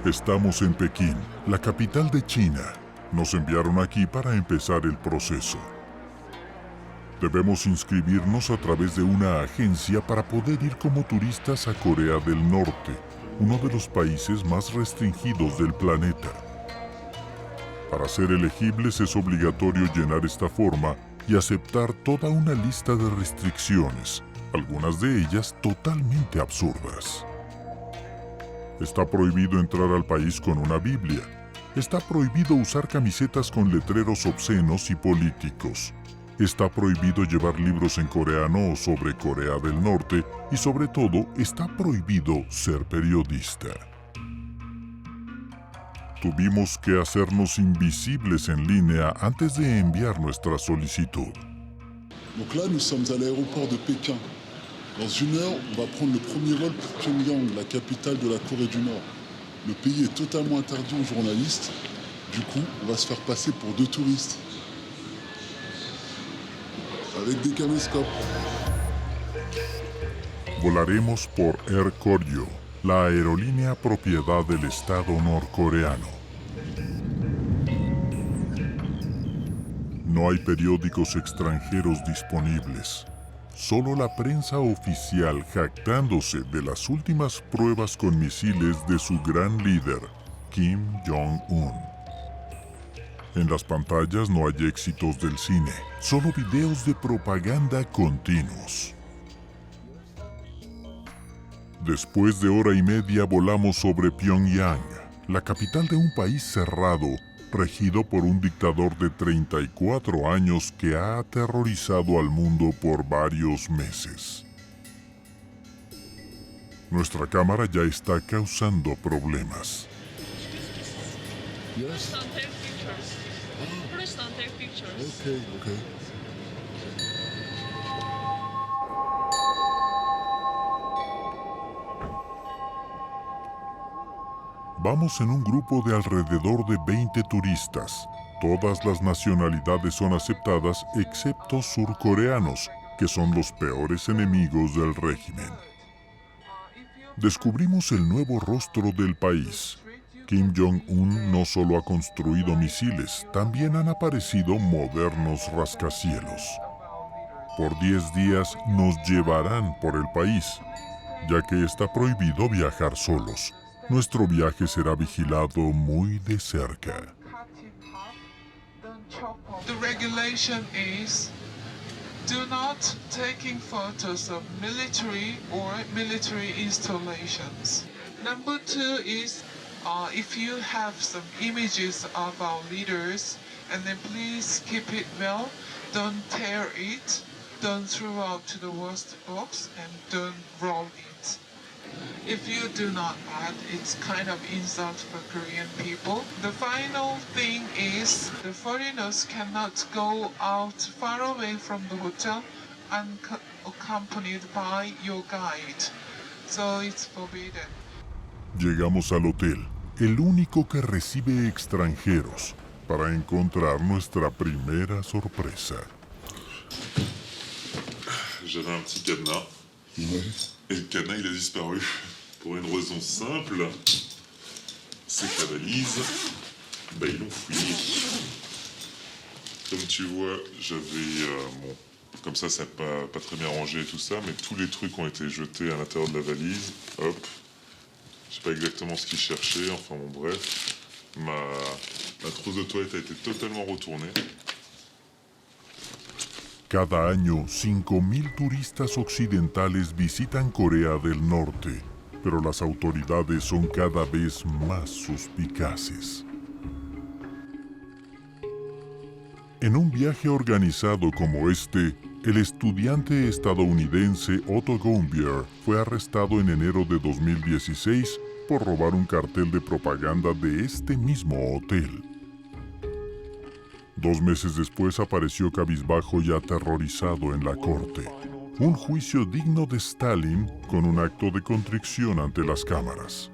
Estamos en Pekín, la capital de China. Nos enviaron aquí para empezar el proceso. Debemos inscribirnos a través de una agencia para poder ir como turistas a Corea del Norte, uno de los países más restringidos del planeta. Para ser elegibles es obligatorio llenar esta forma y aceptar toda una lista de restricciones, algunas de ellas totalmente absurdas. Está prohibido entrar al país con una Biblia. Está prohibido usar camisetas con letreros obscenos y políticos. Está prohibido llevar libros en coreano o sobre Corea del Norte y sobre todo está prohibido ser periodista. Tuvimos que hacernos invisibles en línea antes de enviar nuestra solicitud. Donc là, nous sommes à l'aéroport de Pékin. Dans une heure, on va prendre le premier vol pour Pyongyang, la capitale de la Corée du Nord. Le pays est totalement interdit aux journalistes. Du coup, on va se faire passer pour deux touristes. Avec des caméscopes. Volaremos por Air Koryo, la aerolínea propiedad del Estado norcoreano. No hay periódicos extranjeros disponibles. Solo la prensa oficial jactándose de las últimas pruebas con misiles de su gran líder, Kim Jong-un. En las pantallas no hay éxitos del cine, solo videos de propaganda continuos. Después de hora y media volamos sobre Pyongyang, la capital de un país cerrado, regido por un dictador de 34 años que ha aterrorizado al mundo por varios meses. Nuestra cámara ya está causando problemas. Yes? Don't take pictures. Please don't take pictures. Okay, okay. Vamos en un grupo de alrededor de 20 turistas. Todas las nacionalidades son aceptadas excepto surcoreanos, que son los peores enemigos del régimen. Descubrimos el nuevo rostro del país. Kim Jong-un no solo ha construido misiles, también han aparecido modernos rascacielos. Por 10 días nos llevarán por el país, ya que está prohibido viajar solos. Nuestro viaje será vigilado muy de cerca. The regulation is do not taking photos of military or military installations. Number 2 is if you have some images of our leaders, and then please keep it well. Don't tear it, don't throw out to the worst box, and don't roll it. If you do not add, it's kind of insult for Korean people. The final thing is the foreigners cannot go out far away from the hotel unaccompanied by your guide. So it's forbidden. Llegamos al hotel, el único que recibe extranjeros, para encontrar nuestra primera sorpresa. J'avais un petit cadenas. Ouais. Et le cadenas, il a disparu. Pour une raison simple, c'est que la valise, ils l'ont fouillée. Comme tu vois, j'avais... bon, comme ça, ça n'a pas très bien rangé et tout ça, mais tous les trucs ont été jetés à l'intérieur de la valise. Hop. Je sais pas exactement ce qu'ils cherchaient, enfin bon, bref. Ma trousse de toilette a été totalement retournée. Cada año, 5,000 turistas occidentales visitan Corea del Norte, pero las autoridades son cada vez más suspicaces. En un viaje organizado como este, el estudiante estadounidense Otto Gombier fue arrestado en enero de 2016 por robar un cartel de propaganda de este mismo hotel. 2 meses después apareció cabizbajo y aterrorizado en la corte. Un juicio digno de Stalin con un acto de contrición ante las cámaras.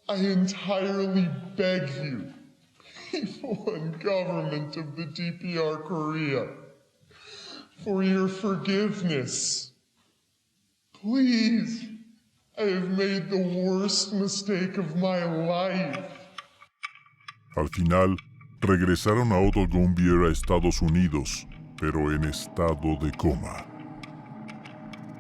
I entirely beg you, people and government of the DPR Korea, for your forgiveness. Please, I have made the worst mistake of my life. Al final, regresaron a Otto Gunnbier a Estados Unidos, pero en estado de coma.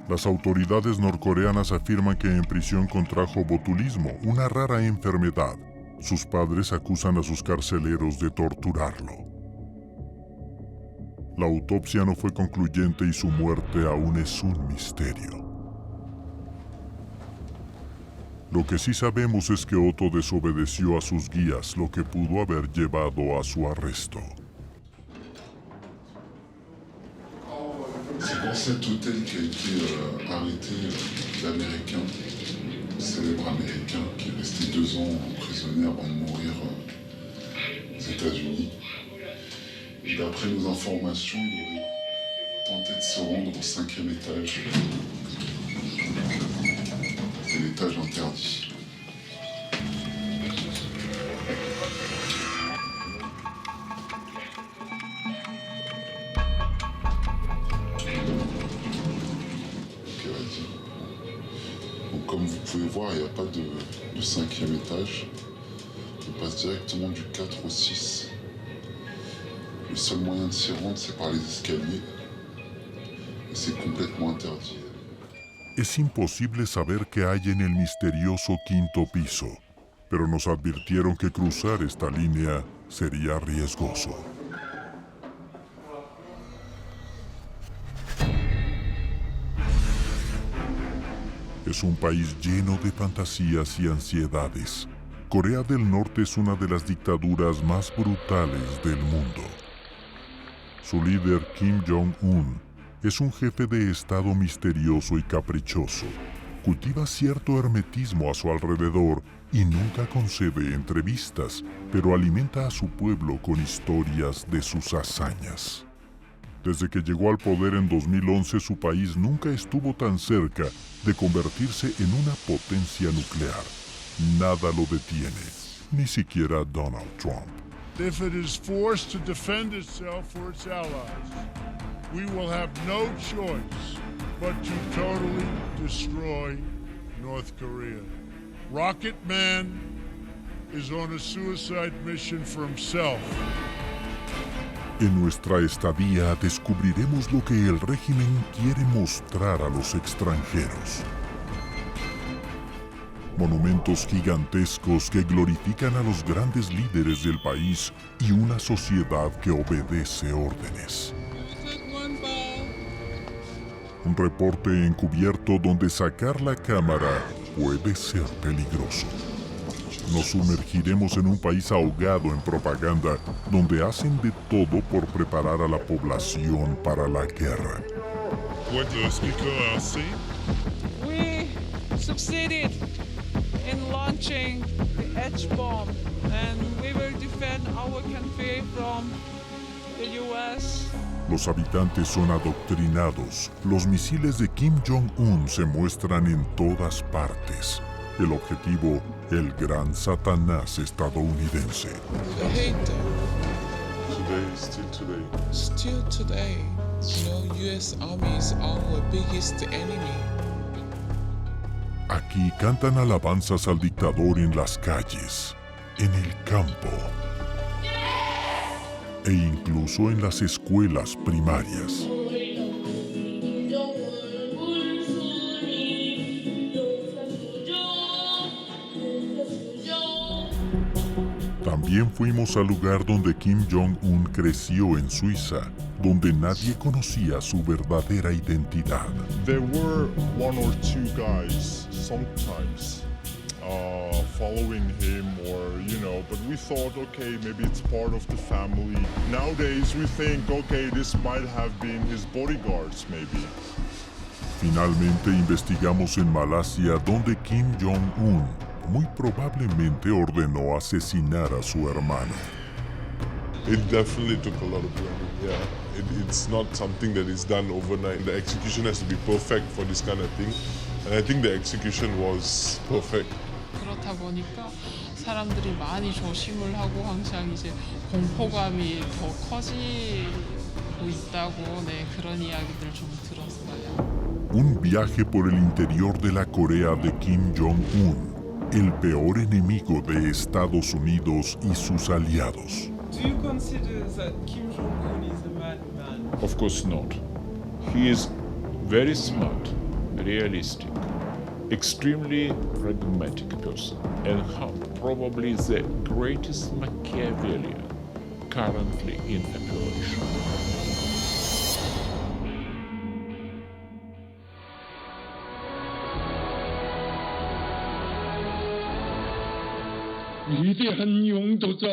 Las autoridades norcoreanas afirman que en prisión contrajo botulismo, una rara enfermedad. Sus padres acusan a sus carceleros de torturarlo. La autopsia no fue concluyente y su muerte aún es un misterio. Lo que sí sabemos es que Otto desobedeció a sus guías, lo que pudo haber llevado a su arresto. C'est dans cet hôtel qu'a été arrêté l'Américain, le célèbre Américain qui est resté 2 ans emprisonné avant de mourir aux États-Unis. Et d'après nos informations, il aurait tenté de se rendre au 5e étage. C'est l'étage interdit. Donc, comme vous pouvez voir, il n'y a pas de 5e étage. On passe directement du 4 au 6. Le seul moyen de s'y rendre, c'est par les escaliers. Et c'est complètement interdit. Es imposible saber qué hay en el misterioso 5º piso, pero nos advirtieron que cruzar esta línea sería riesgoso. Es un país lleno de fantasías y ansiedades. Corea del Norte es una de las dictaduras más brutales del mundo. Su líder, Kim Jong-un, es un jefe de estado misterioso y caprichoso. Cultiva cierto hermetismo a su alrededor y nunca concede entrevistas, pero alimenta a su pueblo con historias de sus hazañas. Desde que llegó al poder en 2011, su país nunca estuvo tan cerca de convertirse en una potencia nuclear. Nada lo detiene, ni siquiera Donald Trump. If it is forced to defend itself or its allies, we will have no choice but to totally destroy North Korea. Rocket Man is on a suicide mission for himself. En nuestra estadía descubriremos lo que el régimen quiere mostrar a los extranjeros. Monumentos gigantescos que glorifican a los grandes líderes del país y una sociedad que obedece órdenes. Un reporte encubierto donde sacar la cámara puede ser peligroso. Nos sumergiremos en un país ahogado en propaganda donde hacen de todo por preparar a la población para la guerra. What the speaker say? We succeeded in launching the H-bomb, and we will defend our country from the US. Los habitantes son adoctrinados. Los misiles de Kim Jong-un se muestran en todas partes. El objetivo, el gran Satanás estadounidense. I hate them. Still today. Still today, U.S. Army is our biggest enemy. Aquí cantan alabanzas al dictador en las calles, en el campo e incluso en las escuelas primarias. También fuimos al lugar donde Kim Jong-un creció en Suiza, donde nadie conocía su verdadera identidad. There were 1 or 2 guys sometimes following him but we thought, okay, maybe it's part of the family. Nowadays we think, okay, this might have been his bodyguards maybe. Finalmente investigamos en Malasia, donde Kim Jong-un muy probablemente ordenó asesinar a su hermano. It definitely took a lot of planning, It's not something that is done overnight. The execution has to be perfect for this kind of thing. And I think the execution was perfect. 그렇다 보니까 사람들이 많이 조심을 하고 항상 이제 공포감이 더 커지고 있다고 그런 이야기들 좀 들었어요. Un viaje por el interior de la Corea de Kim Jong-un, el peor enemigo de Estados Unidos y sus aliados. Do you consider that Kim Jong-un is a madman? Of course not. He is very smart, realistic, extremely pragmatic person, and probably the greatest Machiavellian currently in operation. 위대한 용도자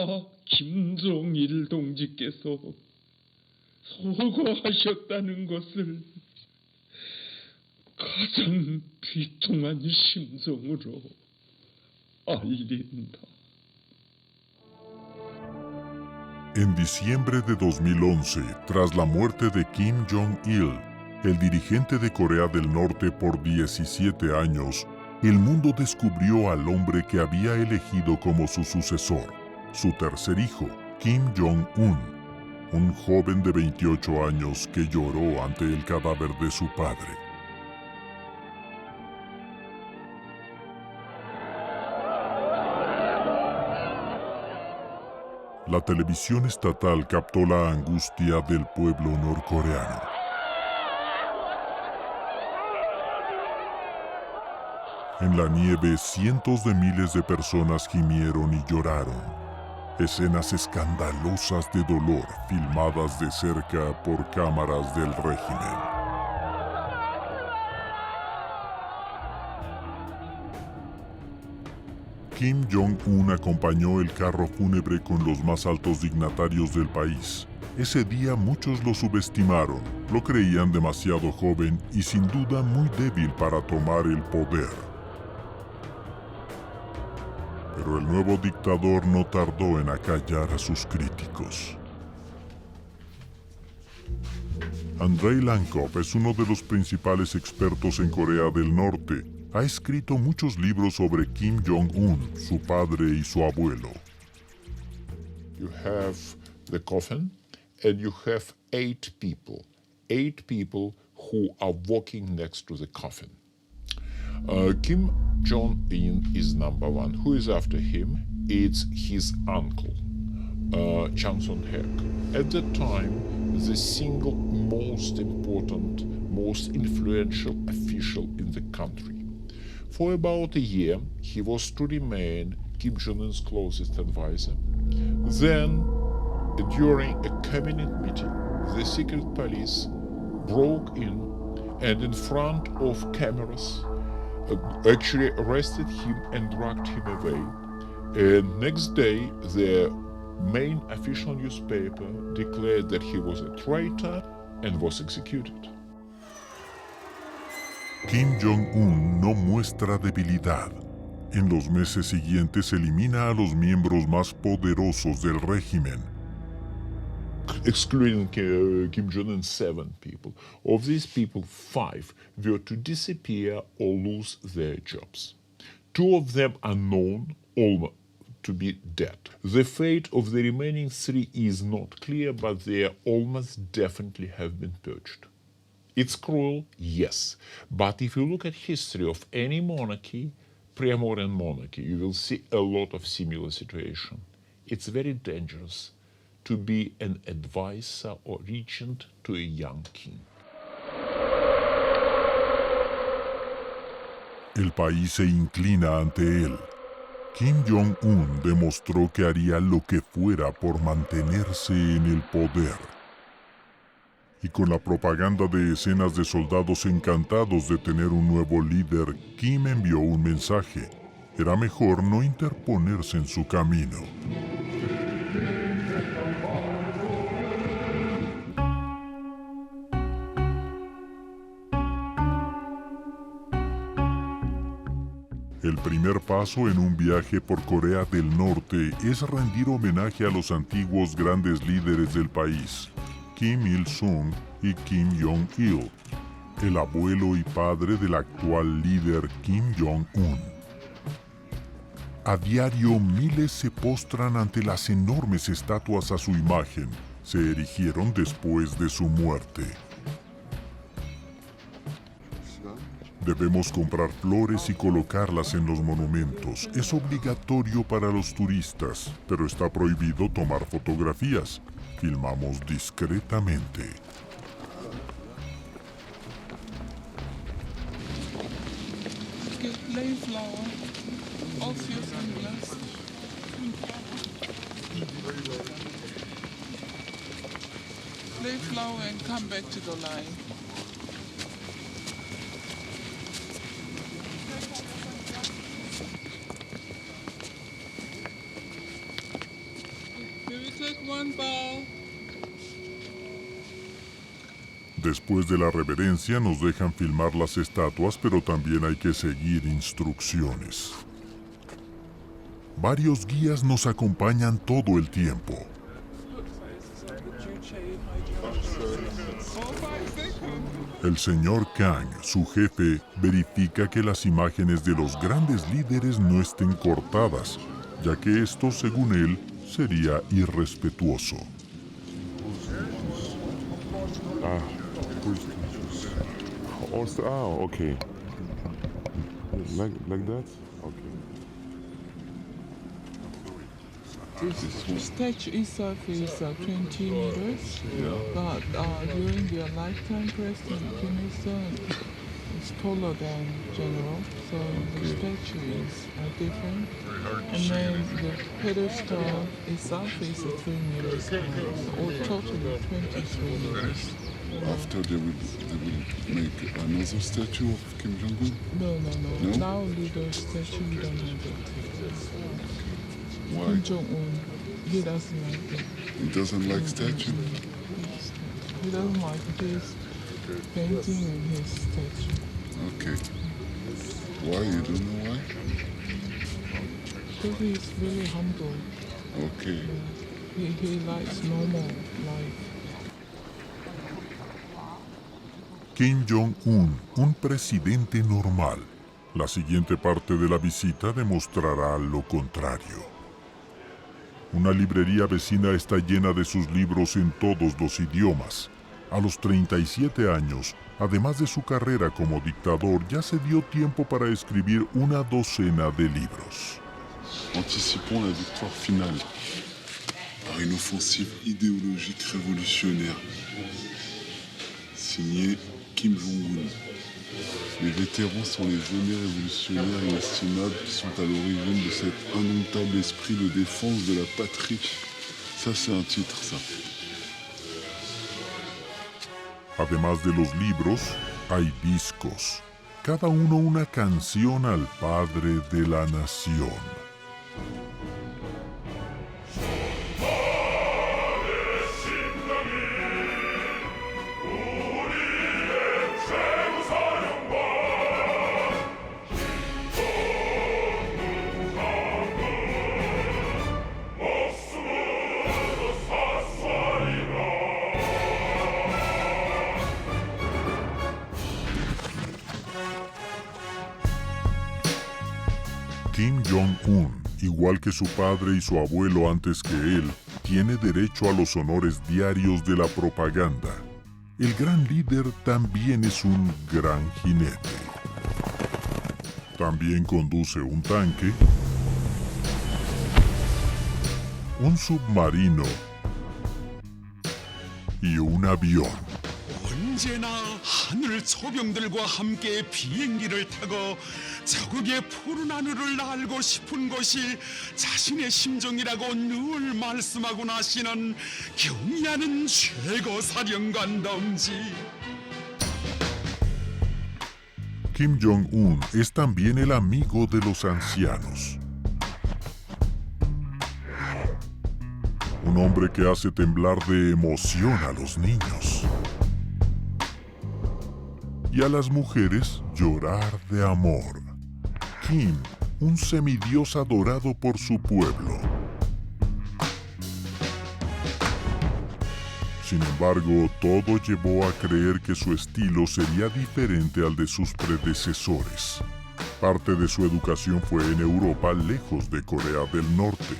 김종일 동지께서 소거하셨다는 것을 가장 비통한 심정으로 알린다. En diciembre de 2011, tras la muerte de Kim Jong-il, el dirigente de Corea del Norte por 17 años, el mundo descubrió al hombre que había elegido como su sucesor, su tercer hijo, Kim Jong-un, un joven de 28 años que lloró ante el cadáver de su padre. La televisión estatal captó la angustia del pueblo norcoreano. En la nieve, cientos de miles de personas gimieron y lloraron. Escenas escandalosas de dolor filmadas de cerca por cámaras del régimen. Kim Jong-un acompañó el carro fúnebre con los más altos dignatarios del país. Ese día muchos lo subestimaron, lo creían demasiado joven y sin duda muy débil para tomar el poder. Pero el nuevo dictador no tardó en acallar a sus críticos. Andrei Lankov es uno de los principales expertos en Corea del Norte. Ha escrito muchos libros sobre Kim Jong-un, su padre y su abuelo. You have the coffin and you have 8 people who are walking next to the coffin. Kim Jong-un is number one. Who is after him? It's his uncle, Chang Son-hak. At that time, the single most important, most influential official in the country. For about a year, he was to remain Kim Jong-un's closest advisor. Then, during a cabinet meeting, the secret police broke in and in front of cameras actually arrested him and dragged him away. And next day, the main official newspaper declared that he was a traitor and was executed. Kim Jong-un no muestra debilidad. En los meses siguientes elimina a los miembros más poderosos del régimen. Excluding Kim Jong-un, 7 people. Of these people, 5 were to disappear or lose their jobs. 2 of them are known to be dead. The fate of the remaining 3 is not clear, but they almost definitely have been purged. It's cruel, yes, but if you look at history of any monarchy, pre-modern monarchy, you will see a lot of similar situation. It's very dangerous to be an advisor or regent to a young king. El país se inclina ante él. Kim Jong-un demostró que haría lo que fuera por mantenerse en el poder. Y con la propaganda de escenas de soldados encantados de tener un nuevo líder, Kim envió un mensaje. Era mejor no interponerse en su camino. El primer paso en un viaje por Corea del Norte es rendir homenaje a los antiguos grandes líderes del país, Kim Il-sung y Kim Jong-il, el abuelo y padre del actual líder Kim Jong-un. A diario miles se postran ante las enormes estatuas a su imagen. Se erigieron después de su muerte. Debemos comprar flores y colocarlas en los monumentos. Es obligatorio para los turistas, pero está prohibido tomar fotografías. Filmamos discretamente. Get plain flower off your sunglasses. Lay flower and come back to the line. Maybe take one bow. Después de la reverencia nos dejan filmar las estatuas, pero también hay que seguir instrucciones. Varios guías nos acompañan todo el tiempo. El señor Kang, su jefe, verifica que las imágenes de los grandes líderes no estén cortadas, ya que esto, según él, sería irrespetuoso. Okay. Like that? Okay. This statue itself is 20 meters, but during their lifetime, President Kim Il-sung is taller than General, so the statue is different. And then the pedestal itself is 3 meters high, or totally 23 meters. After they will make another statue of Kim Jong-un? No. Now the statue we don't have it. Why? Kim Jong-un, he doesn't like it. He doesn't like statue? He doesn't like his painting and his statue. Okay. Why? You don't know why? Because he's really humble. Okay. He likes normal life. Kim Jong-un, un presidente normal. La siguiente parte de la visita demostrará lo contrario. Una librería vecina está llena de sus libros en todos los idiomas. A los 37 años, además de su carrera como dictador, ya se dio tiempo para escribir una docena de libros. Anticipons la victoire finale par une offensive idéologique révolutionnaire. Signé Kim Jong-un. Les vétérans sont les aînés révolutionnaires inestimables qui sont à l'origine de cet indomptable esprit de défense de la patrie. Ça, c'est un titre, ça. Además de los libros, hay discos. Cada uno una canción al padre de la nación. Kim Jong-un, igual que su padre y su abuelo antes que él, tiene derecho a los honores diarios de la propaganda. El gran líder también es un gran jinete. También conduce un tanque, un submarino y un avión. 언제나 하늘 소병들과 함께 비행기를 타고 자국의 푸른 하늘을 날고 싶은 것이 자신의 심정이라고 늘 말씀하고 나시는 경의하는 최고 사령관 동지. Kim Jong-un es también el amigo de los ancianos. Un hombre que hace temblar de emoción a los niños. Y a las mujeres llorar de amor. Kim, un semidios adorado por su pueblo. Sin embargo, todo llevó a creer que su estilo sería diferente al de sus predecesores. Parte de su educación fue en Europa, lejos de Corea del Norte.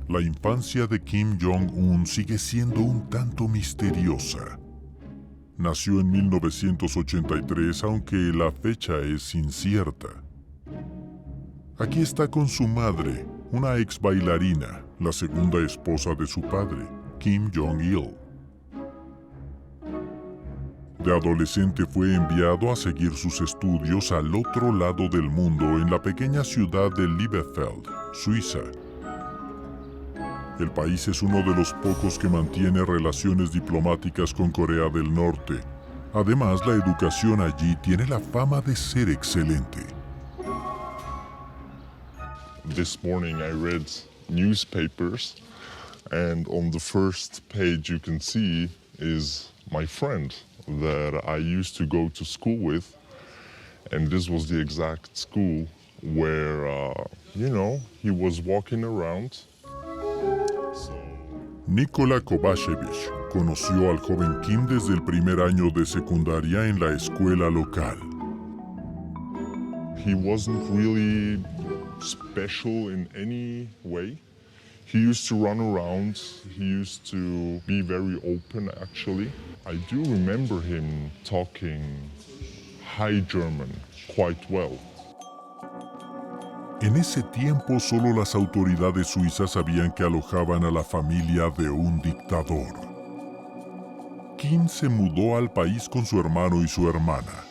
La infancia de Kim Jong-un sigue siendo un tanto misteriosa. Nació en 1983, aunque la fecha es incierta. Aquí está con su madre, una ex bailarina, la segunda esposa de su padre, Kim Jong-il. De adolescente fue enviado a seguir sus estudios al otro lado del mundo en la pequeña ciudad de Libreville, Suiza. El país es uno de los pocos que mantiene relaciones diplomáticas con Corea del Norte. Además, la educación allí tiene la fama de ser excelente. This morning I read newspapers, and on the first page you can see is my friend that I used to go to school with, and this was the exact school where, he was walking around. Nikola Kovacevic conoció al joven Kim desde el primer año de secundaria en la escuela local. He wasn't really special in any way. He used to run around. He used to be very open, actually. I do remember him talking High German quite well. En ese tiempo solo las autoridades suizas sabían que alojaban a la familia de un dictador. Kim se mudó al país con su hermano y su hermana.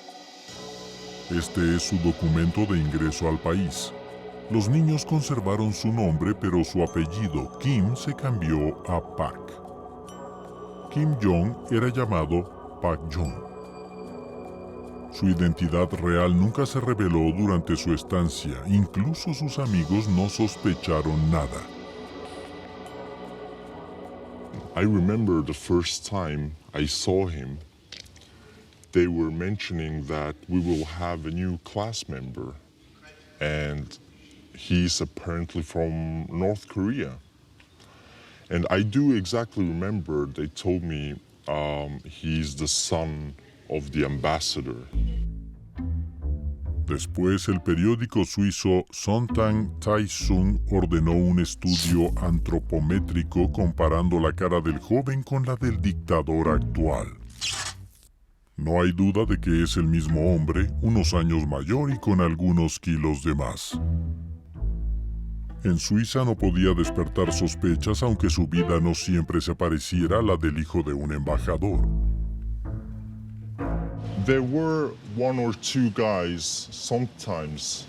Este es su documento de ingreso al país. Los niños conservaron su nombre, pero su apellido, Kim, se cambió a Park. Kim Jong era llamado Park Jong. Su identidad real nunca se reveló durante su estancia, incluso sus amigos no sospecharon nada. I remember the first time I saw him, they were mentioning that we will have a new class member, and he's apparently from North Korea. And I do exactly remember they told me he's the son of the ambassador. Después, el periódico suizo Sonntag Zeitung ordenó un estudio antropométrico comparando la cara del joven con la del dictador actual. No hay duda de que es el mismo hombre, unos años mayor y con algunos kilos de más. En Suiza no podía despertar sospechas, aunque su vida no siempre se pareciera a la del hijo de un embajador. There were one or two guys sometimes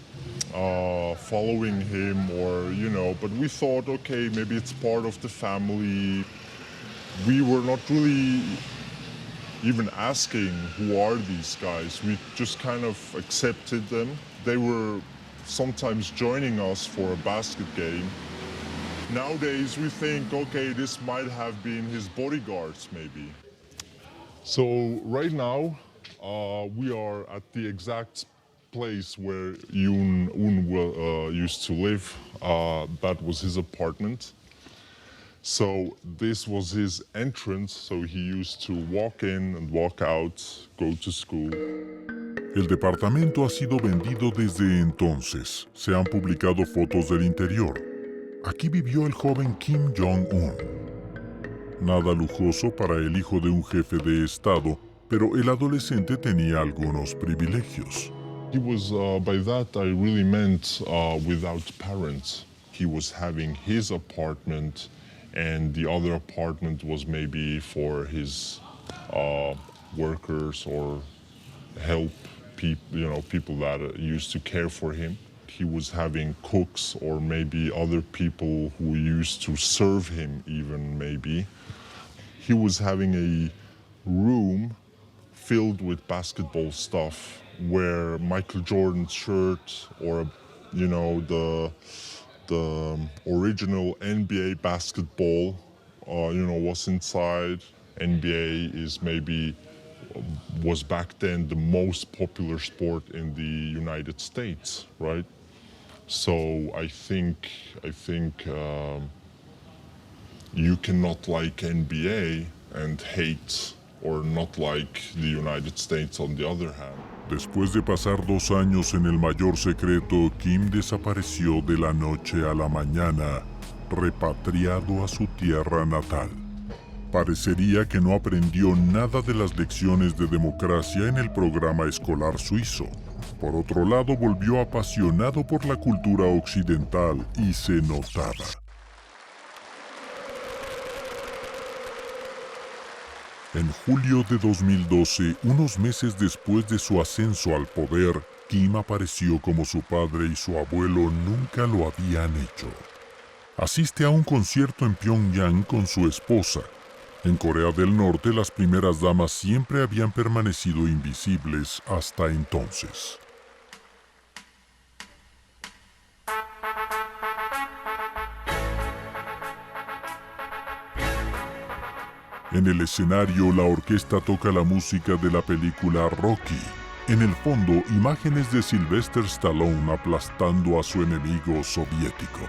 following him, or, but we thought, okay, maybe it's part of the family. We were not really even asking who are these guys. We just kind of accepted them. They were sometimes joining us for a basket game. Nowadays we think, okay, this might have been his bodyguards maybe. So right now we are at the exact place where Yoon used to live. That was his apartment. So this was his entrance, so he used to walk in and walk out, go to school. El departamento ha sido vendido desde entonces. Se han publicado fotos del interior. Aquí vivió el joven Kim Jong-un. Nada lujoso para el hijo de un jefe de estado, pero el adolescente tenía algunos privilegios. He was, by that I really meant without parents. He was having his apartment, and the other apartment was maybe for his workers or help people, people that used to care for him. He was having cooks or maybe other people who used to serve him even maybe. He was having a room filled with basketball stuff where Michael Jordan's shirt or, the original NBA basketball, was inside. NBA was back then the most popular sport in the United States, right? So I think you cannot like NBA and hate or not like the United States on the other hand. Después de pasar 2 años en el mayor secreto, Kim desapareció de la noche a la mañana repatriado a su tierra natal. Parecería que no aprendió nada de las lecciones de democracia en el programa escolar suizo. Por otro lado, volvió apasionado por la cultura occidental y se notaba. En julio de 2012, unos meses después de su ascenso al poder, Kim apareció como su padre y su abuelo nunca lo habían hecho. Asiste a un concierto en Pyongyang con su esposa. En Corea del Norte, las primeras damas siempre habían permanecido invisibles hasta entonces. En el escenario, la orquesta toca la música de la película Rocky. En el fondo, imágenes de Sylvester Stallone aplastando a su enemigo soviético.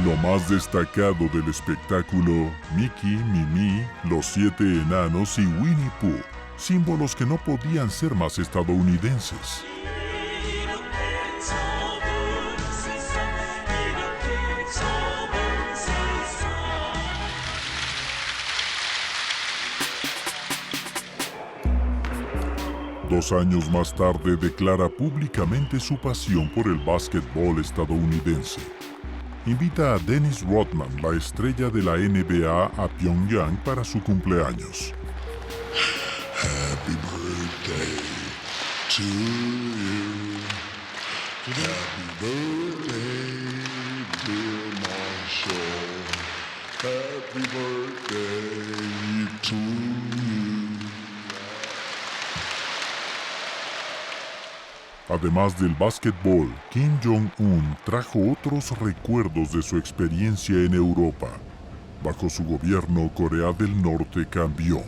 Lo más destacado del espectáculo, Mickey, Mimi, los 7 enanos y Winnie Pooh, símbolos que no podían ser más estadounidenses. Dos años más tarde declara públicamente su pasión por el básquetbol estadounidense. Invita a Dennis Rodman, la estrella de la NBA, a Pyongyang para su cumpleaños. Happy birthday to you. Happy birthday, dear Marshall. Happy birthday to you. Además del básquetbol, Kim Jong-un trajo otros recuerdos de su experiencia en Europa. Bajo su gobierno, Corea del Norte cambió.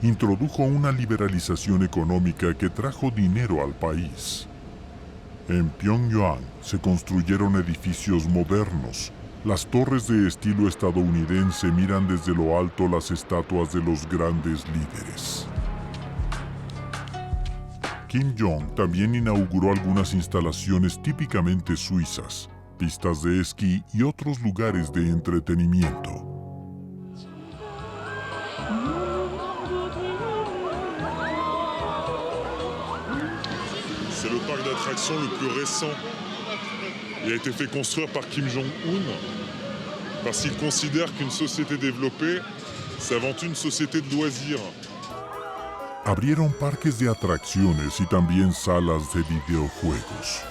Introdujo una liberalización económica que trajo dinero al país. En Pyongyang se construyeron edificios modernos. Las torres de estilo estadounidense miran desde lo alto las estatuas de los grandes líderes. Kim Jong también inauguró algunas instalaciones típicamente suizas, pistas de esquí y otros lugares de entretenimiento. C'est le parc d'attractions le plus récent. Il a été fait construire par Kim Jong-un parce qu'il considère qu'une société développée, c'est avant tout une société de loisirs. Abrieron parques de atracciones y también salas de videojuegos.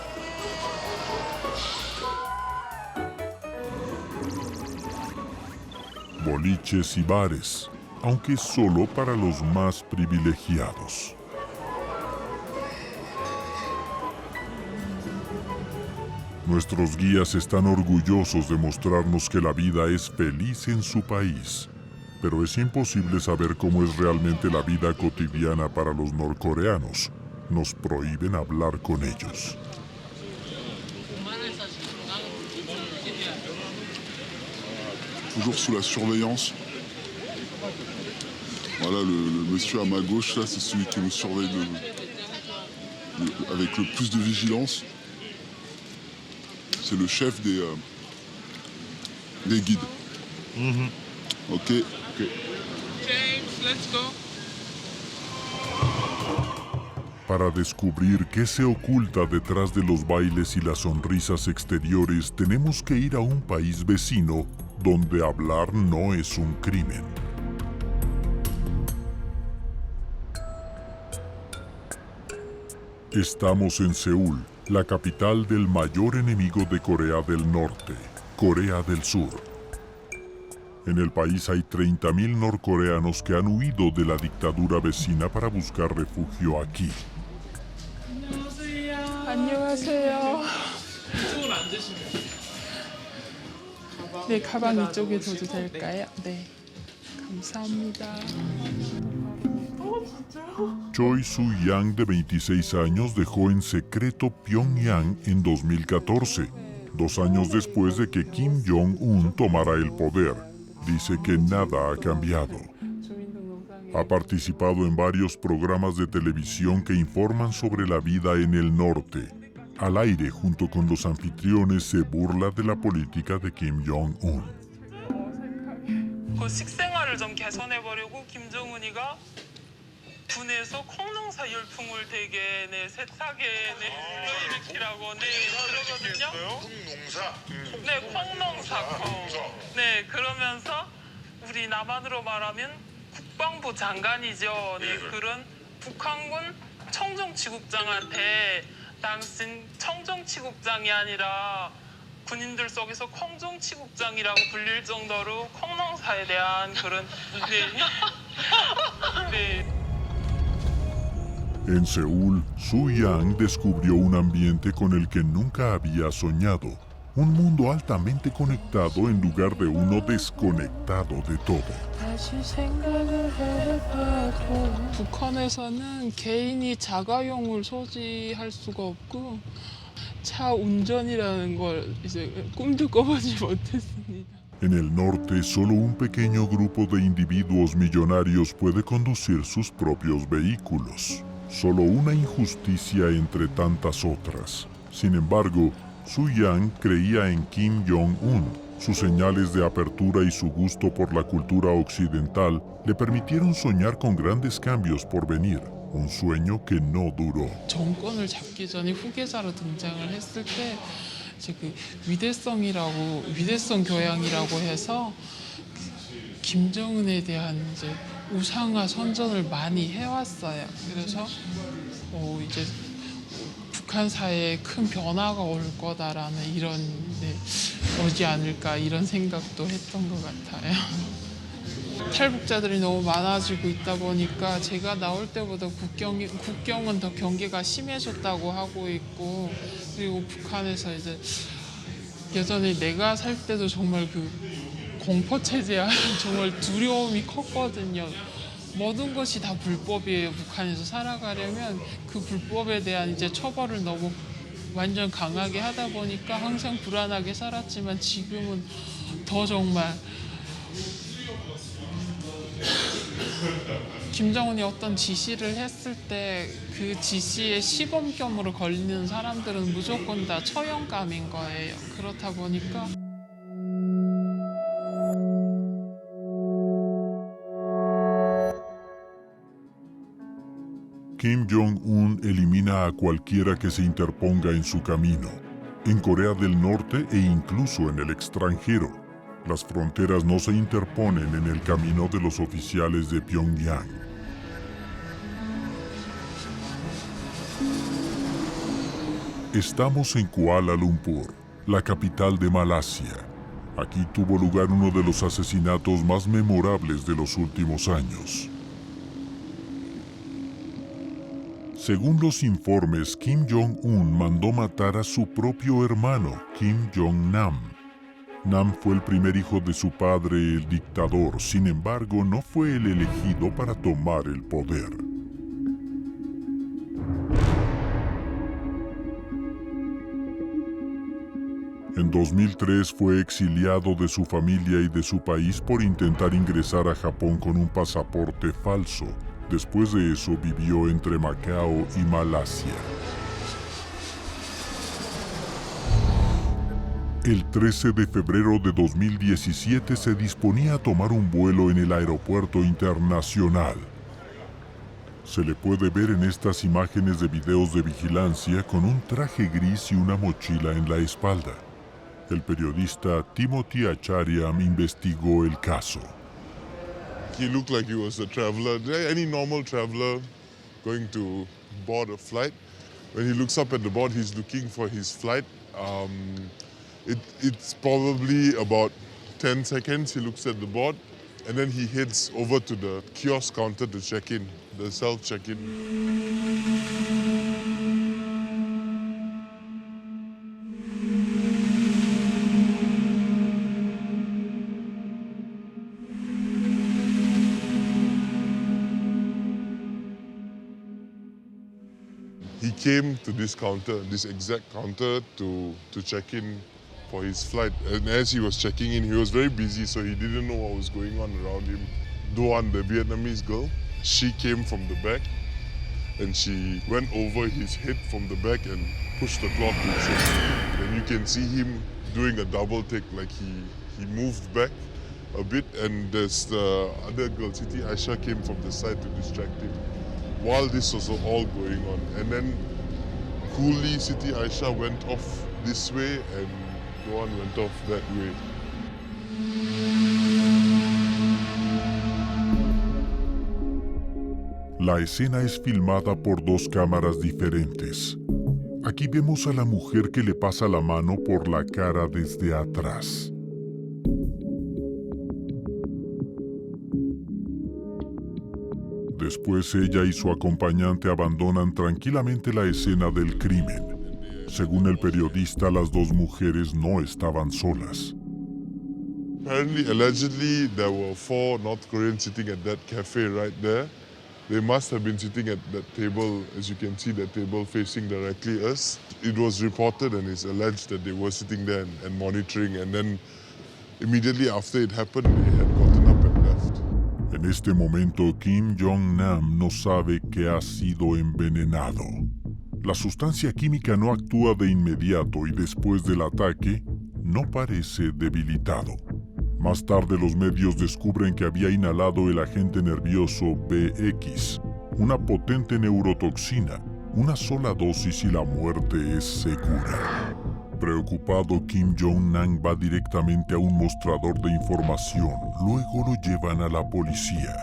Boliches y bares, aunque solo para los más privilegiados. Nuestros guías están orgullosos de mostrarnos que la vida es feliz en su país. Pero es imposible saber cómo es realmente la vida cotidiana para los norcoreanos. Nos prohíben hablar con ellos. Toujours sous la surveillance. Voilà, le monsieur à ma gauche, là, c'est celui qui nous surveille avec le plus de vigilance. C'est le chef des guides. Mm-hmm. Ok. James, let's go. Para descubrir qué se oculta detrás de los bailes y las sonrisas exteriores, tenemos que ir a un país vecino donde hablar no es un crimen. Estamos en Seúl, la capital del mayor enemigo de Corea del Norte, Corea del Sur. En el país hay 30.000 norcoreanos que han huido de la dictadura vecina para buscar refugio aquí. 안녕하세요. 네, 가방 이쪽에 둬도 될까요? 네, 감사합니다. Choi Soo-yang, de 26 años, dejó en secreto Pyongyang en 2014, 2 años después de que Kim Jong-un tomara el poder. Dice que nada ha cambiado. Ha participado en varios programas de televisión que informan sobre la vida en el norte. Al aire, junto con los anfitriones, se burla de la política de Kim Jong-un. 그 식생활을 좀 개선해보려고 김정은이가 군에서 콩농사 열풍을 되게 세탁에 불러일으키라고 그러거든요. 콩농사? 네, 콩농사. 네, 그러면서 우리 남한으로 말하면 국방부 장관이죠. 네, 그런 북한군 청정치국장한테 당신 청정치국장이 아니라 군인들 속에서 콩정치국장이라고 불릴 정도로 콩농사에 대한 그런 네. En Seúl, Su Yang descubrió un ambiente con el que nunca había soñado. Un mundo altamente conectado en lugar de uno desconectado de todo. 북한에서는 개인이 자가용을 소지할 수가 없고 차 운전이라는 걸 이제 꿈도 꿔보지 못했습니다. En el norte, solo un pequeño grupo de individuos millonarios puede conducir sus propios vehículos. Solo una injusticia entre tantas otras. Sin embargo, Su Yang creía en Kim Jong-un. Sus señales de apertura y su gusto por la cultura occidental le permitieron soñar con grandes cambios por venir. Un sueño que no duró. 정권을 잡기 전에 후계자로 등장을 했을 때 이제 그 위대성 교양이라고 해서 김정은에 대한 이제 우상화 선전을 많이 해왔어요. 그래서 이제 북한 사회에 큰 변화가 올 거다라는 이런 오지 않을까 이런 생각도 했던 것 같아요. 탈북자들이 너무 많아지고 있다 보니까 제가 나올 때보다 국경은 더 경계가 심해졌다고 하고 있고 그리고 북한에서 이제 예전에 내가 살 때도 정말 그 공포 체제야 정말 두려움이 컸거든요. 모든 것이 다 불법이에요. 북한에서 살아가려면 그 불법에 대한 이제 처벌을 너무 완전 강하게 하다 보니까 항상 불안하게 살았지만 지금은 더 정말 김정은이 어떤 지시를 했을 때 그 지시에 시범겸으로 걸리는 사람들은 무조건 다 처형감인 거예요. 그렇다 보니까 Kim Jong-un elimina a cualquiera que se interponga en su camino, en Corea del Norte e incluso en el extranjero. Las fronteras no se interponen en el camino de los oficiales de Pyongyang. Estamos en Kuala Lumpur, la capital de Malasia. Aquí tuvo lugar uno de los asesinatos más memorables de los últimos años. Según los informes, Kim Jong-un mandó matar a su propio hermano, Kim Jong-nam. Nam fue el primer hijo de su padre, el dictador. Sin embargo, no fue el elegido para tomar el poder. En 2003 fue exiliado de su familia y de su país por intentar ingresar a Japón con un pasaporte falso. Después de eso vivió entre Macao y Malasia. El 13 de febrero de 2017 se disponía a tomar un vuelo en el aeropuerto internacional. Se le puede ver en estas imágenes de videos de vigilancia con un traje gris y una mochila en la espalda. El periodista Timothy Achariam investigó el caso. He looked like he was a traveler, any normal traveler going to board a flight. When he looks up at the board, he's looking for his flight. It's probably about 10 seconds he looks at the board, and then he heads over to the kiosk counter to check in, the self-check-in. He came to this counter, this exact counter, to check in for his flight. And as he was checking in, he was very busy, so he didn't know what was going on around him. The one, the Vietnamese girl, she came from the back and she went over his head from the back and pushed the cloth inside. And you can see him doing a double take, like he moved back a bit, and there's the other girl, Siti Aisha, came from the side to distract him while this was all going on. And then coolly Siti Aisha went off this way and Doan went off that way. La escena es filmada por dos cámaras diferentes. Aquí vemos a la mujer que le pasa la mano por la cara desde atrás. Después ella y su acompañante abandonan tranquilamente la escena del crimen. Según el periodista, las dos mujeres no estaban solas. Apparently, allegedly, there were 4 North Koreans sitting at that cafe right there. They must have been sitting at that table, as you can see, that table facing directly us. It was reported and it's alleged that they were sitting there and monitoring, and then immediately after it happened, they had gotten up and left. En este momento, Kim Jong-nam no sabe que ha sido envenenado. La sustancia química no actúa de inmediato y después del ataque, no parece debilitado. Más tarde los medios descubren que había inhalado el agente nervioso BX, una potente neurotoxina, una sola dosis y la muerte es segura. Preocupado, Kim Jong-nam va directamente a un mostrador de información, luego lo llevan a la policía.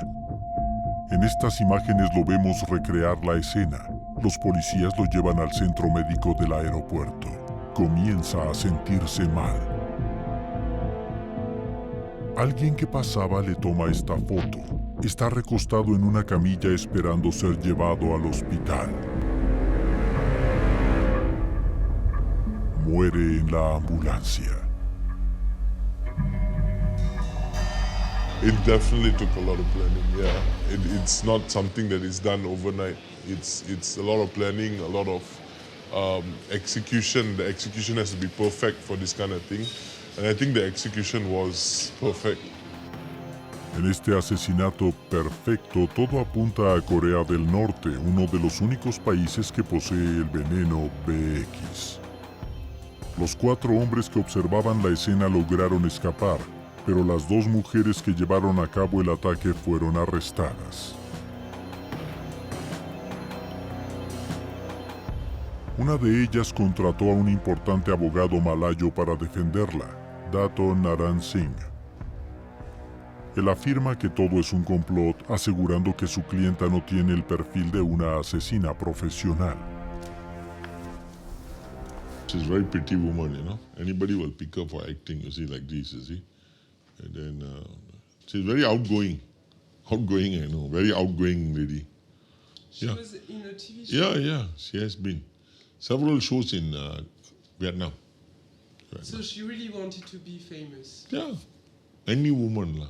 En estas imágenes lo vemos recrear la escena. Los policías lo llevan al centro médico del aeropuerto. Comienza a sentirse mal. Alguien que pasaba le toma esta foto. Está recostado en una camilla esperando ser llevado al hospital. Muere en la ambulancia. It definitely took a lot of planning, yeah. It's not something that is done overnight. It's a lot of planning, a lot of execution. The execution has to be perfect for this kind of thing. And I think the execution was perfect. En este asesinato perfecto, todo apunta a Corea del Norte, uno de los únicos países que posee el veneno BX. Los 4 hombres que observaban la escena lograron escapar, pero las 2 mujeres que llevaron a cabo el ataque fueron arrestadas. Una de ellas contrató a un importante abogado malayo para defenderla, Dato Naran Singh. Él afirma que todo es un complot, asegurando que su clienta no tiene el perfil de una asesina profesional. She's a very pretty woman, you know. Anybody will pick her for acting, you see, like this, you see. And then she's very outgoing. Outgoing, I know. Very outgoing lady. She was in a TV Yeah, show? yeah. She has been. Several shows in Vietnam. So she really wanted to be famous? Yeah. Any woman.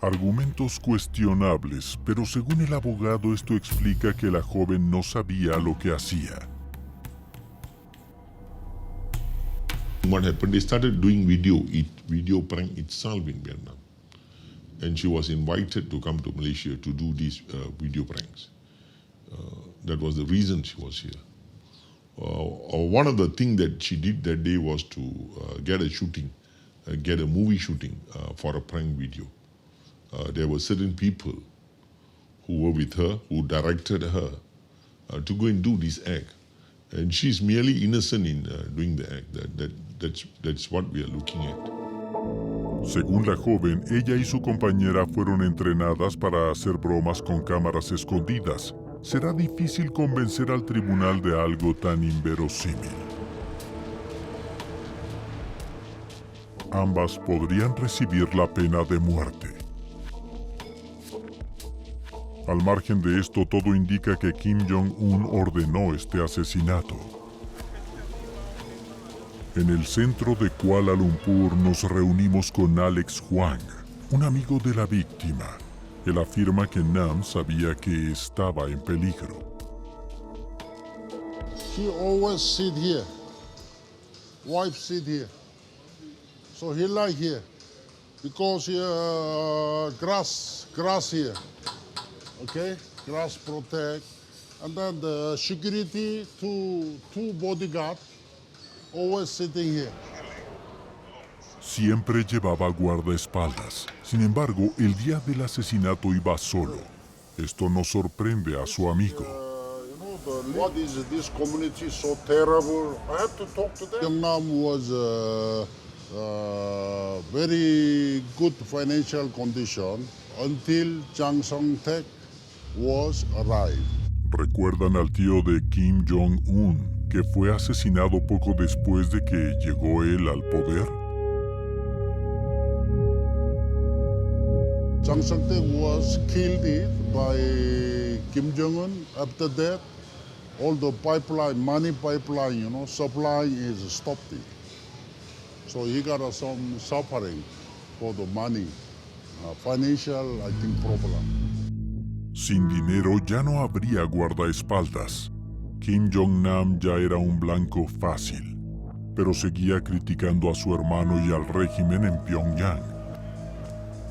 Argumentos cuestionables, pero según el abogado esto explica que la joven no sabía lo que hacía. What happened, they started doing video prank itself in Vietnam. And she was invited to come to Malaysia to do these video pranks. That was the reason she was here. One of the things that she did that day was to get a movie shooting for a prank video. There were certain people who were with her, who directed her to go and do this act. And she's merely innocent in doing the act. That's what we are looking at. Según la joven, ella y su compañera fueron entrenadas para hacer bromas con cámaras escondidas. Será difícil convencer al tribunal de algo tan inverosímil. Ambas podrían recibir la pena de muerte. Al margen de esto, todo indica que Kim Jong-un ordenó este asesinato. En el centro de Kuala Lumpur nos reunimos con Alex Huang, un amigo de la víctima. Él afirma que Nam sabía que estaba en peligro. She always sit here. Wife sit here. So he like here because grass here. okay? Grass protect. And then the security, two bodyguards, always sitting here. Siempre llevaba guardaespaldas. Sin embargo, el día del asesinato iba solo. Esto no sorprende a su amigo. What is this community so terrible? I have to talk to them. Yeongnam was very good financial condition until Jang Song-taek was arrived. Recuerdan al tío de Kim Jong-un, que fue asesinado poco después de que llegó él al poder. Jang Song-taek was killed by Kim Jong-un. After that, all the pipeline, money pipeline, supply is stopped. So he got some suffering for the money, financial, I think, problem. Sin dinero ya no habría guardaespaldas. Kim Jong-nam ya era un blanco fácil, pero seguía criticando a su hermano y al régimen en Pyongyang.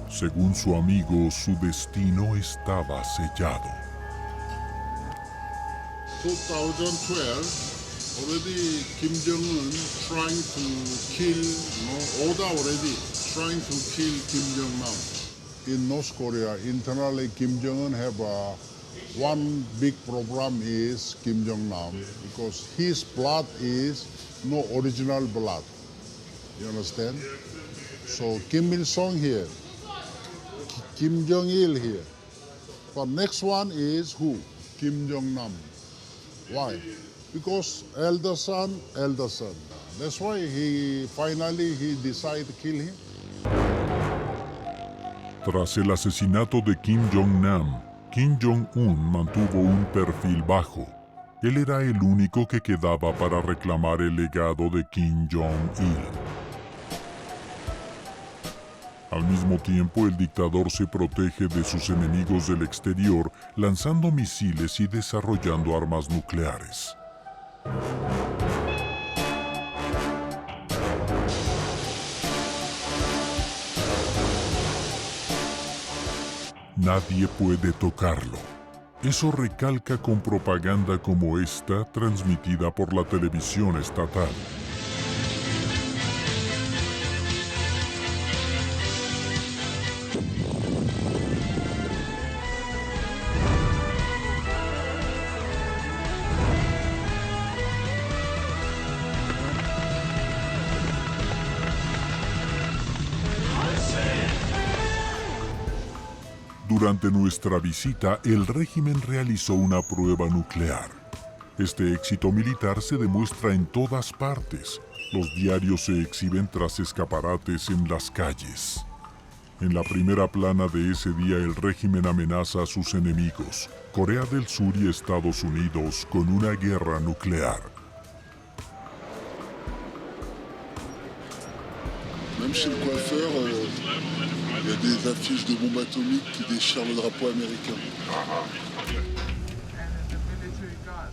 Según su amigo, su destino estaba sellado. 2012, already Kim Jong-un trying to kill, Oda already trying to kill Kim Jong-nam. In North Korea, internally Kim Jong-un have one big problem is Kim Jong-nam because his blood is no original blood. You understand? So Kim Il-sung here, Kim Jong-il here. But next one is who? Kim Jong-nam. Why? Because elder son. That's why he decided to kill him. Tras el asesinato de Kim Jong-nam, Kim Jong-un mantuvo un perfil bajo. Él era el único que quedaba para reclamar el legado de Kim Jong-il. Al mismo tiempo, el dictador se protege de sus enemigos del exterior, lanzando misiles y desarrollando armas nucleares. Nadie puede tocarlo. Eso recalca con propaganda como esta, transmitida por la televisión estatal. Durante nuestra visita, el régimen realizó una prueba nuclear. Este éxito militar se demuestra en todas partes. Los diarios se exhiben tras escaparates en las calles. En la primera plana de ese día, el régimen amenaza a sus enemigos, Corea del Sur y Estados Unidos, con una guerra nuclear. Même chez le coiffeur, il y a des affiches de bombes atomiques qui déchirent le drapeau américain.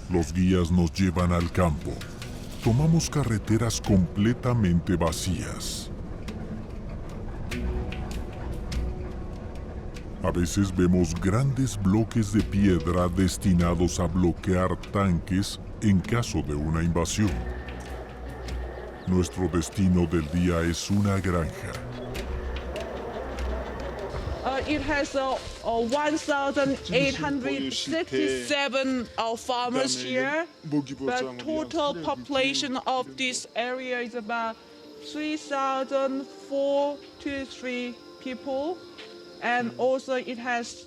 Los guías nos llevan al campo. Tomamos carreteras completamente vacías. A veces vemos grandes bloques de piedra destinados a bloquear tanques en caso de una invasión. Nuestro destino del día es una granja. It has 1,867 farmers here. The total population of this area is about 3,423 people. And also it has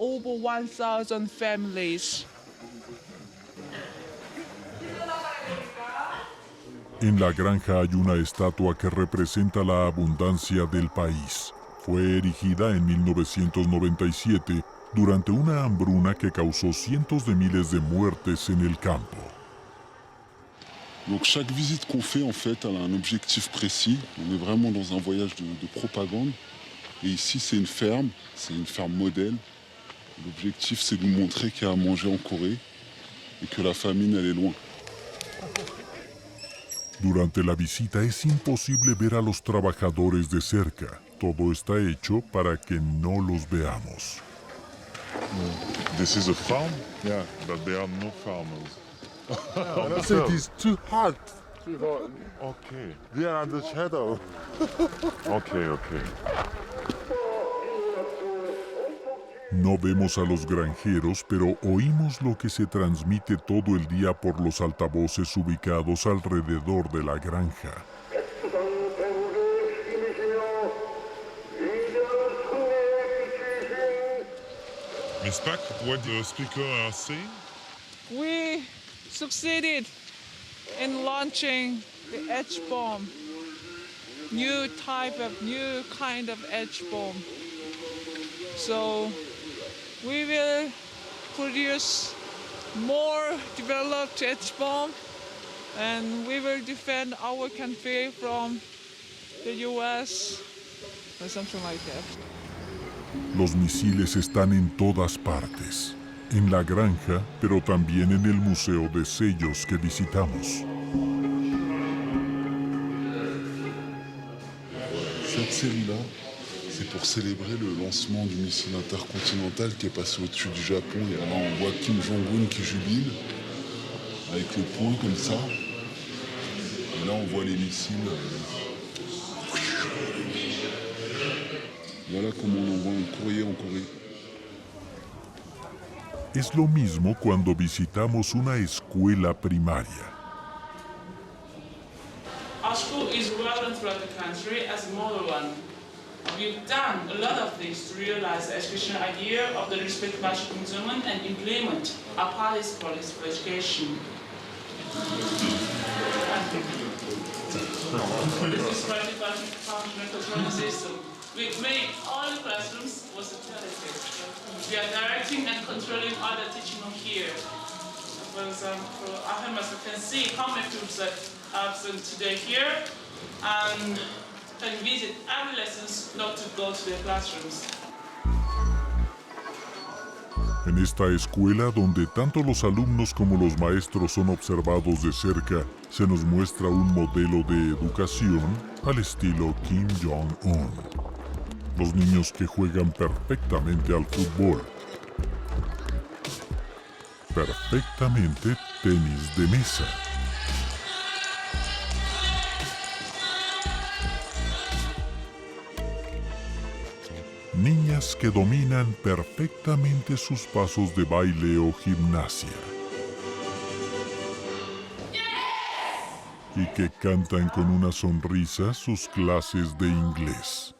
over 1,000 families. En la granja hay una estatua que representa la abundancia del país. Fue erigida en 1997 durante una hambruna que causó cientos de miles de muertes en el campo. Donc chaque visite qu'on fait, en fait, elle a un objectif précis. On est vraiment dans un voyage de propagande. Et ici, c'est une ferme modèle. L'objectif, c'est de nous montrer qu'il y a à manger en Corée et que la famine, elle est loin. Durante la visita es imposible ver a los trabajadores de cerca. Todo está hecho para que no los veamos. This is a farm? Yeah. But there are no farmers. And I said it's too hot. Okay. They are in the shadow. Okay. No vemos a los granjeros, pero oímos lo que se transmite todo el día por los altavoces ubicados alrededor de la granja. Miss Pack, what the speaker are saying? We succeeded in launching the H-bomb, new kind of H-bomb. So we will produce more developed H-bomb, and we will defend our country from the US or something like that. Los misiles están en todas partes, en la granja, pero también en el museo de sellos que visitamos. Cette série-là, c'est pour célébrer le lancement du missile intercontinental qui est passé au-dessus du Japon. Et là, on voit Kim Jong-un qui jubile, avec le poing comme ça. Et là, on voit les missiles. Voilà comment on envoie un courrier en Corée. Es lo mismo cuando visitamos una escuela primaria. Our school is relevant throughout the country as a model one. We've done a lot of things to realize the educational idea of the respect by Kim Jong-un and implement a policy for education. This is practical functional control system. We've made all the classrooms was intelligent. We are directing and controlling all the teaching here. For example, as you can see how many students are absent today here and can visit every lessons not to go to their classrooms. En esta escuela, donde tanto los alumnos como los maestros son observados de cerca, se nos muestra un modelo de educación al estilo Kim Jong-un. Los niños que juegan perfectamente al fútbol. Perfectamente tenis de mesa. Niñas que dominan perfectamente sus pasos de baile o gimnasia. Y que cantan con una sonrisa sus clases de inglés.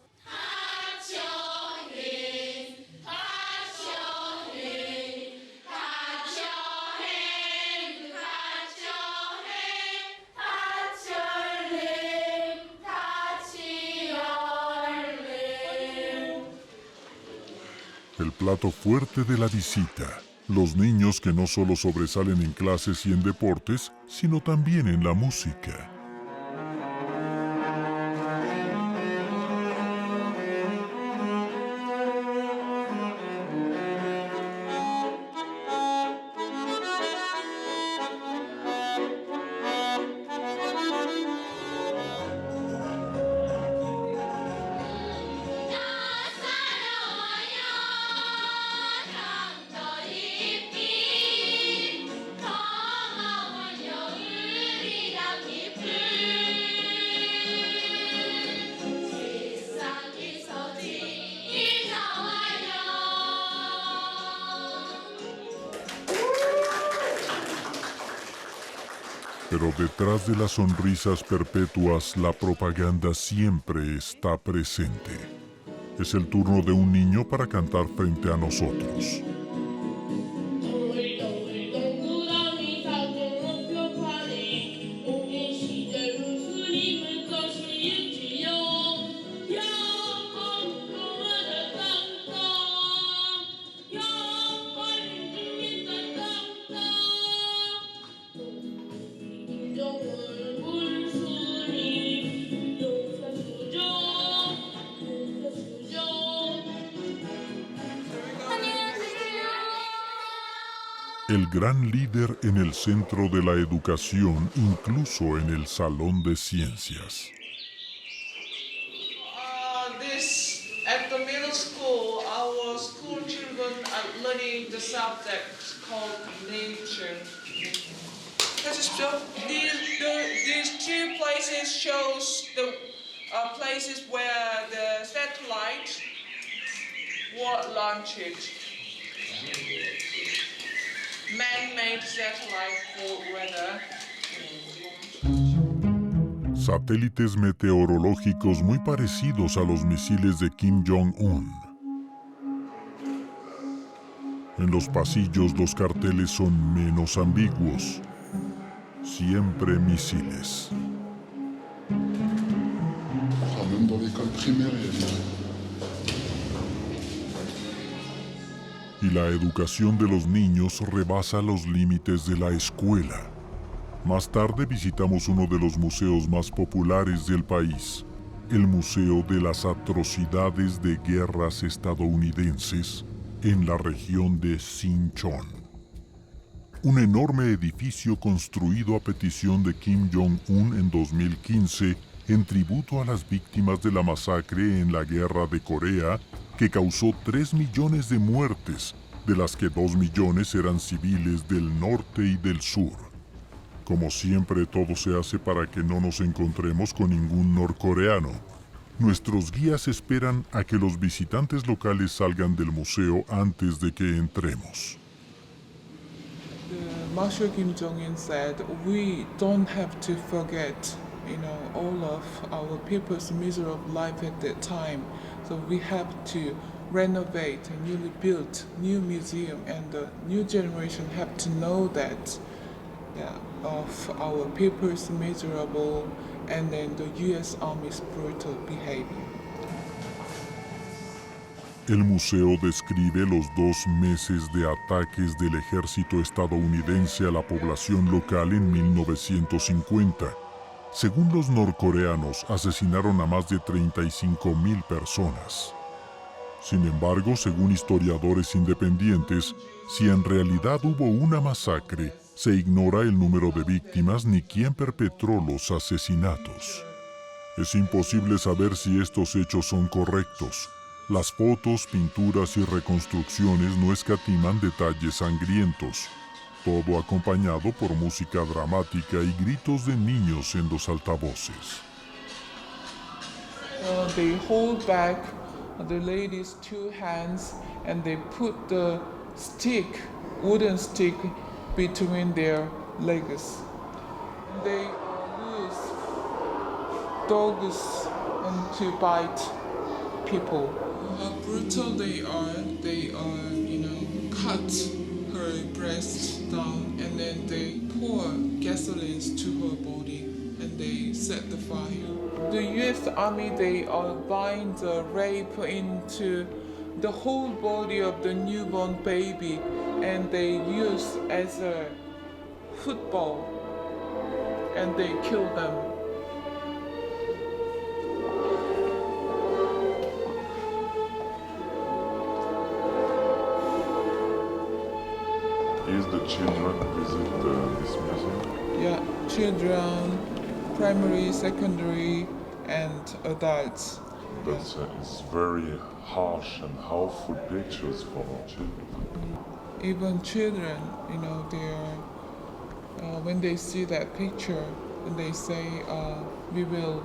El plato fuerte de la visita. Los niños que no solo sobresalen en clases y en deportes, sino también en la música. Pero detrás de las sonrisas perpetuas, la propaganda siempre está presente. Es el turno de un niño para cantar frente a nosotros. El gran líder en el centro de la educación, incluso en el salón de ciencias. At the middle school, our school children are studying the subject called nature. These two places shows the places where the satellite was launched. Man-made satellite for weather. Satélites meteorológicos muy parecidos a los misiles de Kim Jong-un. En los pasillos los carteles son menos ambiguos. Siempre misiles. Même dans l'école primaire, il y avait... Y la educación de los niños rebasa los límites de la escuela. Más tarde visitamos uno de los museos más populares del país, el Museo de las Atrocidades de Guerras Estadounidenses en la región de Sinchon. Un enorme edificio construido a petición de Kim Jong-un en 2015 en tributo a las víctimas de la masacre en la Guerra de Corea, que causó 3 millones de muertes, de las que 2 millones eran civiles del norte y del sur. Como siempre, todo se hace para que no nos encontremos con ningún norcoreano. Nuestros guías esperan a que los visitantes locales salgan del museo antes de que entremos. Marshal Kim Jong-un said, we don't have to forget, all of our people's miserable life at that time. So we have to renovate a newly built new museum, and the new generation have to know that, of our people's miserable and then the U.S. Army's brutal behavior. El museo describe los 2 meses de ataques del ejército estadounidense a la población local en 1950. Según los norcoreanos, asesinaron a más de 35,000 personas. Sin embargo, según historiadores independientes, si en realidad hubo una masacre, se ignora el número de víctimas ni quién perpetró los asesinatos. Es imposible saber si estos hechos son correctos. Las fotos, pinturas y reconstrucciones no escatiman detalles sangrientos, todo acompañado por música dramática y gritos de niños en los altavoces. They hold back the lady's 2 hands and they put the wooden stick, between their legs. They use dogs to bite people. How brutal they are, cut her breast down and then they pour gasoline to her body and they set the fire. The U.S. Army, they are bind the rape into the whole body of the newborn baby and they use as a football and they kill them. Is the children visit this museum? Yeah, children, primary, secondary, and adults. But it's very harsh and harmful pictures for children. Even children, when they see that picture, and they say, we will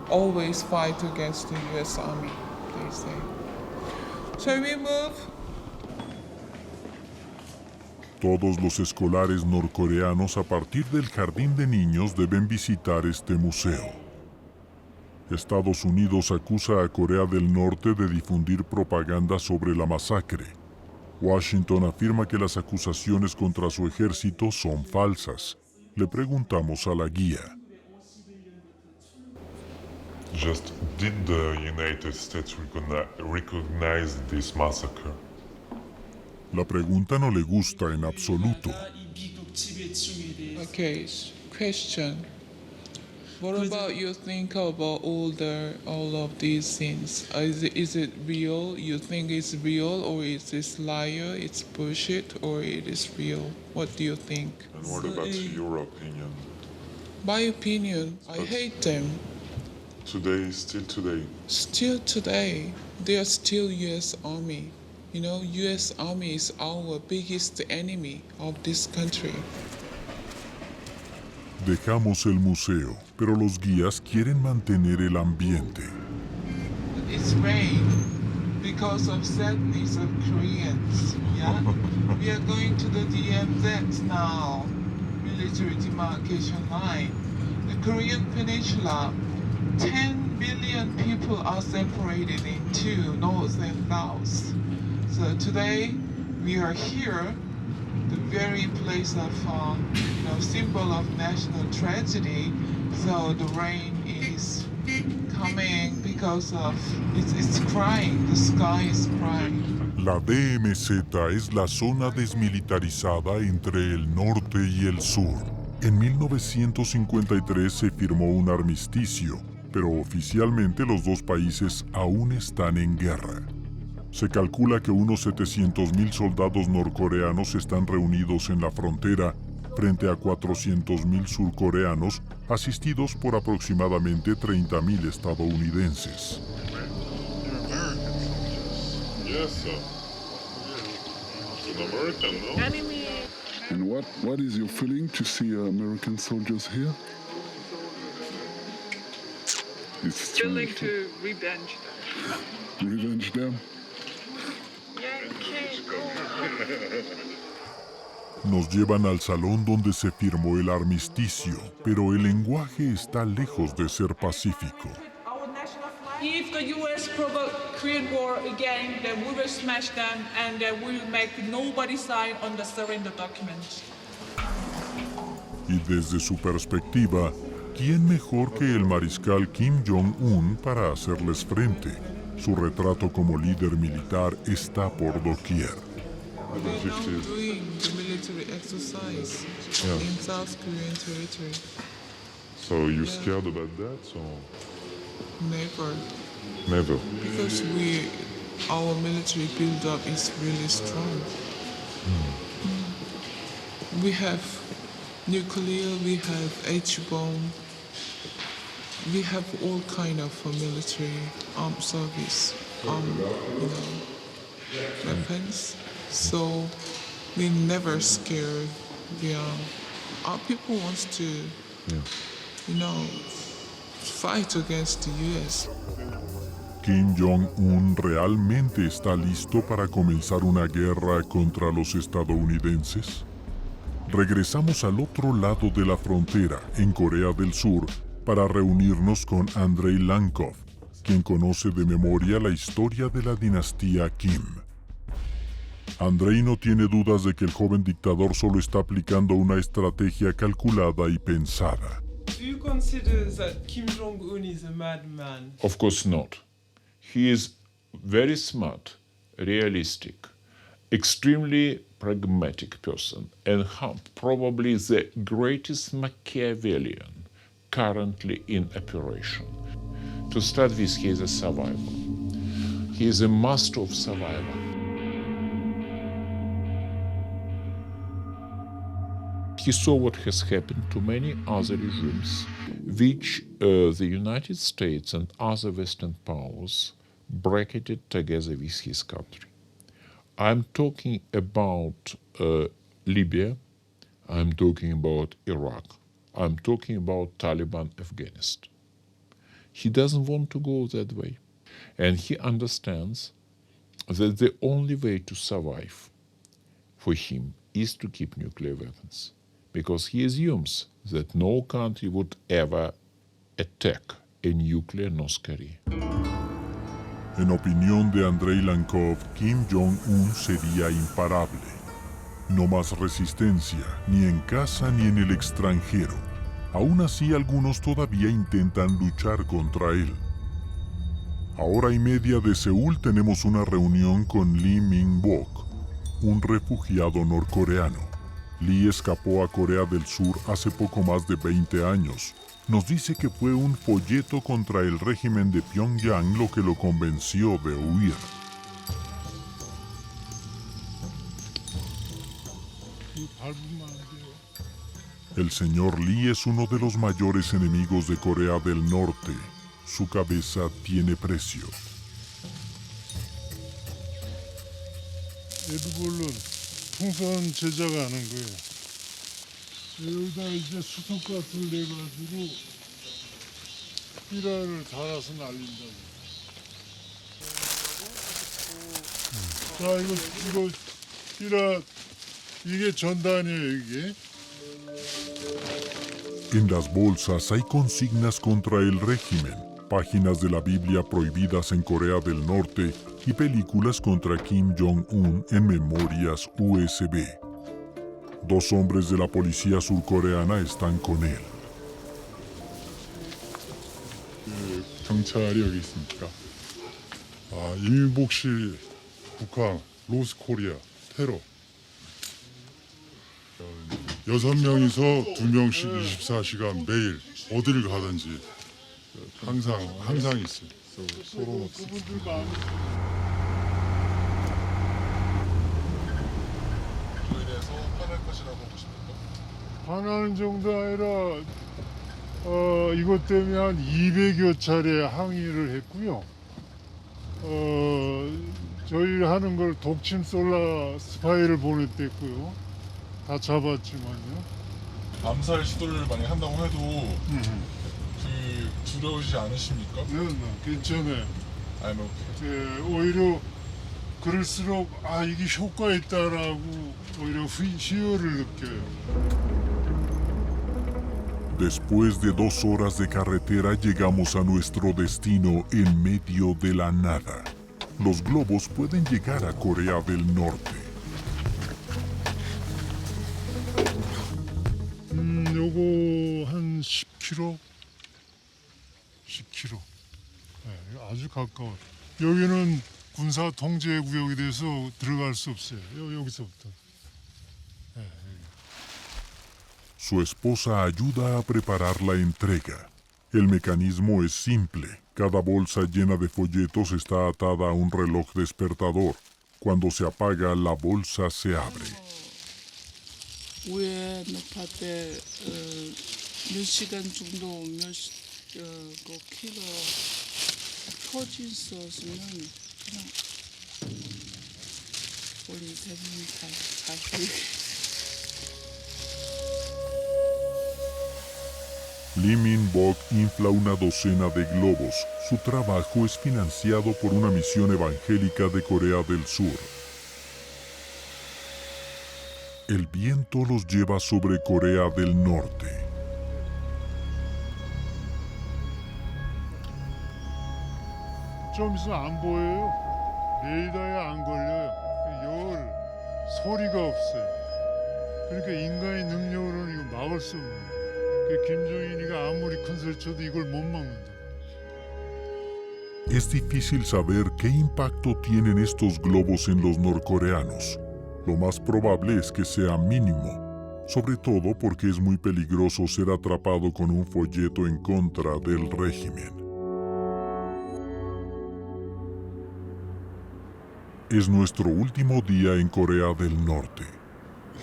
always fight against the U.S. Army, they say. Shall we move? Todos los escolares norcoreanos a partir del jardín de niños deben visitar este museo. Estados Unidos acusa a Corea del Norte de difundir propaganda sobre la masacre. Washington afirma que las acusaciones contra su ejército son falsas. Le preguntamos a la guía. Just did the United States recognize this massacre? La pregunta no le gusta en absoluto. Okay, question. What about you think about all of these things? Is it real? You think it's real, or is this liar? It's bullshit, or it is real? What do you think? And what about your opinion? My opinion, I hate them. Today, still today. Still today, they are still U.S. Army. You know, U.S. Army is our biggest enemy of this country. Dejamos el museo, pero los guías quieren mantener el ambiente. It's rain because of sadness of Koreans. Yeah, we are going to the DMZ now, military demarcation line. The Korean Peninsula, 10 billion people are separated in two, north and south. So today we are here, the very place of symbol of national tragedy. So the rain is coming because of it's crying. The sky is crying. La DMZ es la zona desmilitarizada entre el norte y el sur. En 1953 se firmó un armisticio, pero oficialmente los dos países aún están en guerra. Se calcula que unos 700,000 soldados norcoreanos están reunidos en la frontera frente a 400,000 surcoreanos, asistidos por aproximadamente 30,000 estadounidenses. Yes, sir. It's an American, no? Enemy. And what is your feeling to see American soldiers here? It's Feeling strange. to revenge them. Revenge them? Nos llevan al salón donde se firmó el armisticio, pero el lenguaje está lejos de ser pacífico. If the U.S. provoke Korean War again, then we will smash them and then we will make nobody sign on the surrender document. Y desde su perspectiva, ¿quién mejor que el mariscal Kim Jong-un para hacerles frente? Su retrato como líder militar está por doquier. They're now doing the military exercise in South Korean territory. So you scared about that, or Never. never? Because our military build-up is really strong. We have nuclear, we have H-bomb, we have all kind of military armed service, weapons. So we never scared. Our people wants to, fight against the U.S. ¿Kim Jong-un realmente está listo para comenzar una guerra contra los estadounidenses? Regresamos al otro lado de la frontera, en Corea del Sur, para reunirnos con Andrei Lankov, quien conoce de memoria la historia de la dinastía Kim. Andrei no tiene dudas de que el joven dictador solo está aplicando una estrategia calculada y pensada. Do you consider that Kim Jong-un is a madman? Of course not. He is very smart, realistic, extremely pragmatic person, and probably the greatest Machiavellian currently in operation. To start with, he is a survivor. He is a master of survival. He saw what has happened to many other regimes, which the United States and other Western powers bracketed together with his country. I'm talking about Libya, I'm talking about Iraq, I'm talking about Taliban Afghanistan. He doesn't want to go that way, and he understands that the only way to survive for him is to keep nuclear weapons, because he assumes that no country would ever attack a nuclear North Korea. En opinión de Andrei Lankov, Kim Jong-un sería imparable. No más resistencia, ni en casa ni en el extranjero. Aún así, algunos todavía intentan luchar contra él. A hora y media de Seúl tenemos una reunión con Lee Min-bok, un refugiado norcoreano. Lee escapó a Corea del Sur hace poco más de 20 años. Nos dice que fue un folleto contra el régimen de Pyongyang lo que lo convenció de huir. El señor Lee es uno de los mayores enemigos de Corea del Norte. Su cabeza tiene precio. 에드볼은 풍선 제작하는 거예요. 여기다 이제 수성가스를 내가지고 삐라를 달아서 날린다고. 자, 이거 삐라, 이게 전단이에요, 이게. En las bolsas hay consignas contra el régimen, páginas de la Biblia prohibidas en Corea del Norte y películas contra Kim Jong-un en memorias USB. 2 hombres de la policía surcoreana están con él. 경찰이 여기 있으니까. 아, 이민복실 북한 로스코리아 테러. 6명이서 2명씩 24시간 매일 어디를 가든지 항상 있어요. 서로 화나는 정도 아니라 이것 때문에 한 200여 차례 항의를 했고요. 저희 하는 걸 독침 솔라 스파이를 보냈댔고요. 다 잡았지만요. 암살 시도를 많이 한다고 해도 두려우시지 않으십니까? 네, 괜찮아요. 아니, 오히려 그럴수록 이게 효과 있다라고 오히려 희열을 느껴요. Después de 2 horas de carretera llegamos a nuestro destino en medio de la nada. Los globos pueden llegar a Corea del Norte. 요거 한 10km? 10km. 네, 아주 가까워요. 여기는 군사 통제 구역이 돼서 들어갈 수 없어요. 여기서부터. 네, Su esposa ayuda a preparar la entrega. El mecanismo es simple. Cada bolsa llena de folletos está atada a un reloj despertador. Cuando se apaga, la bolsa se abre. 위에 높았대 몇 시간 정도 그 키로 터져 있었으면 그냥 우리 대부분 다 Lee Min-bok infla una docena de globos. Su trabajo es financiado por una misión evangélica de Corea del Sur. El viento los lleva sobre Corea del Norte. 좀 있으면 안 보여요. 레이더에 안 걸려요. 소리가 없어요. 그러니까 인간의 능력으로는 이거 막을 수 없는 거예요. 김정인이가 아무리 큰 소리 쳐도 이걸 못 막는다. Es difícil saber qué impacto tienen estos globos en los norcoreanos. Lo más probable es que sea mínimo, sobre todo porque es muy peligroso ser atrapado con un folleto en contra del régimen. Es nuestro último día en Corea del Norte.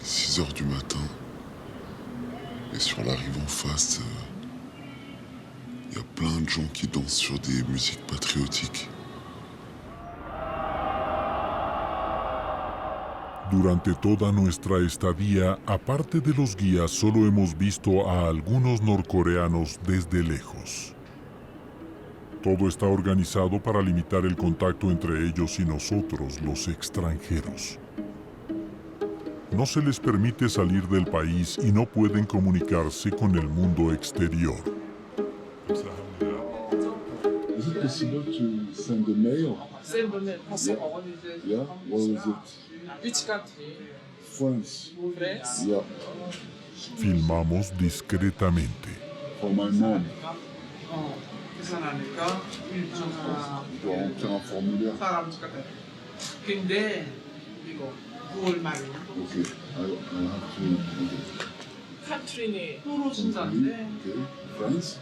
6 heures du matin. Et sur la rive en face, y a plein de gens qui dansent sur des musiques patriotiques. Durante toda nuestra estadía, aparte de los guías, solo hemos visto a algunos norcoreanos desde lejos. Todo está organizado para limitar el contacto entre ellos y nosotros, los extranjeros. No se les permite salir del país y no pueden comunicarse con el mundo exterior. Is it possible to send a mail? Send a mail. Yeah, where is it? Which country? France. France? Yeah, Filmamos discretamente. for my mom. 계산하니까 Je dois remplir un formulaire. 사람 근데 이거 9월 말에 Okay, I have to. 카트린이 떨어진다는데 Okay, France.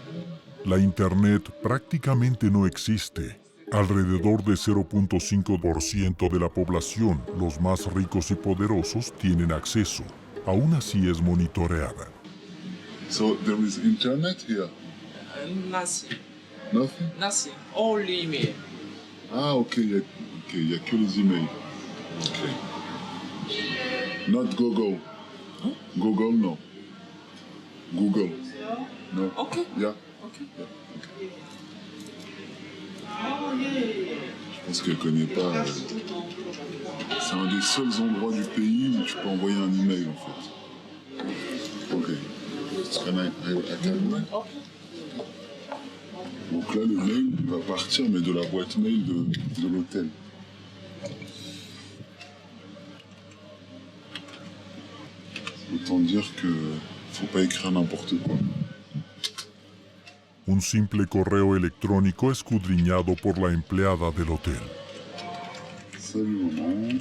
La Internet prácticamente no existe. Alrededor de 0.5% de la población, los más ricos y poderosos, tienen acceso. Aún así es monitoreada. So there is internet here? nothing. Nothing? Nothing. Only email. Ah, ok, il y a que les emails. Ok. Not Google. Google, no. Google. No. Okay. Yeah. Okay. Yeah. Okay. Je pense qu'elle connaît pas. C'est un des seuls endroits du pays où tu peux envoyer un email en fait. Ok. Can I can... Donc là, le mail va partir, mais de la boîte mail de l'hôtel. Autant dire que faut pas écrire n'importe quoi. Un simple correo electrónico escudriñado por la empleada del hotel. Salut maman,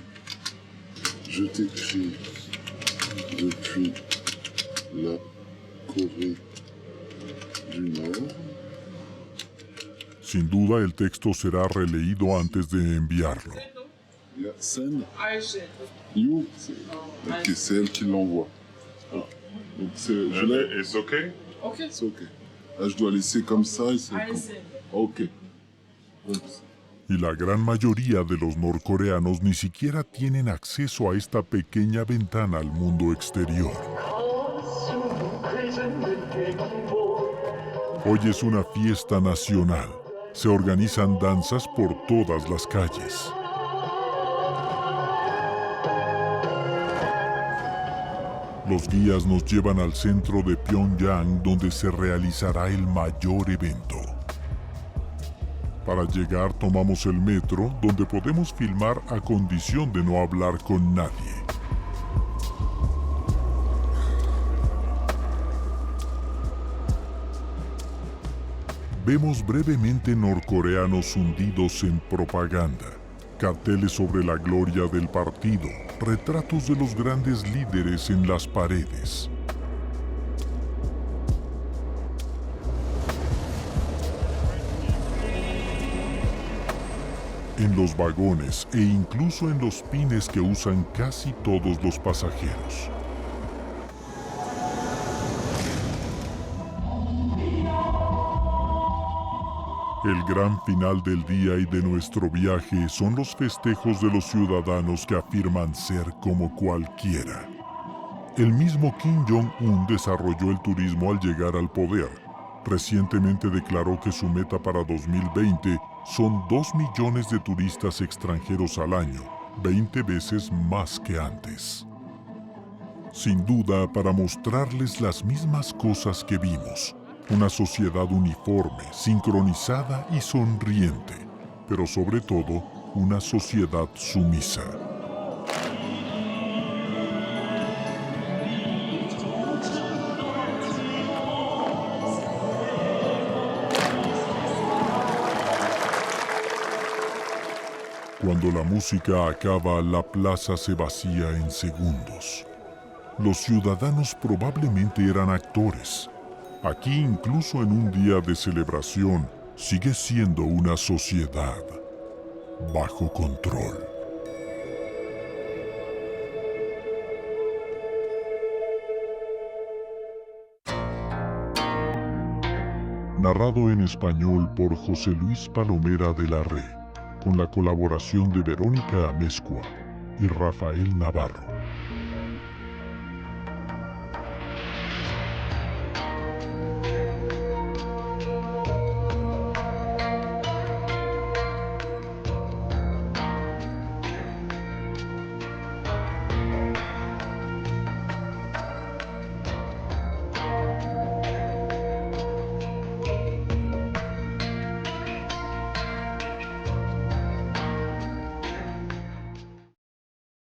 je t'écris depuis la Corée du Nord. Sin duda el texto será releído antes de enviarlo. Yeah, send. I send. You. Ok, c'est elle qui l'envoie. Donc c'est. Je l'ai. It's okay? Ok. C'est ok. Là, je dois laisser comme ça et c'est. I send. Ok. Oops. Y la gran mayoría de los norcoreanos ni siquiera tienen acceso a esta pequeña ventana al mundo exterior. Hoy es una fiesta nacional. Se organizan danzas por todas las calles. Los guías nos llevan al centro de Pyongyang, donde se realizará el mayor evento. Para llegar tomamos el metro, donde podemos filmar a condición de no hablar con nadie. Vemos brevemente norcoreanos hundidos en propaganda, carteles sobre la gloria del partido, retratos de los grandes líderes en las paredes. En los vagones e incluso en los pines que usan casi todos los pasajeros. El gran final del día y de nuestro viaje son los festejos de los ciudadanos que afirman ser como cualquiera. El mismo Kim Jong-un desarrolló el turismo al llegar al poder. Recientemente declaró que su meta para 2020 son 2 millones de turistas extranjeros al año, 20 veces más que antes. Sin duda, para mostrarles las mismas cosas que vimos. Una sociedad uniforme, sincronizada y sonriente, pero sobre todo, una sociedad sumisa. Cuando la música acaba, la plaza se vacía en segundos. Los ciudadanos probablemente eran actores. Aquí, incluso en un día de celebración, sigue siendo una sociedad bajo control. Narrado en español por José Luis Palomera de la Re, con la colaboración de Verónica Amezcua y Rafael Navarro.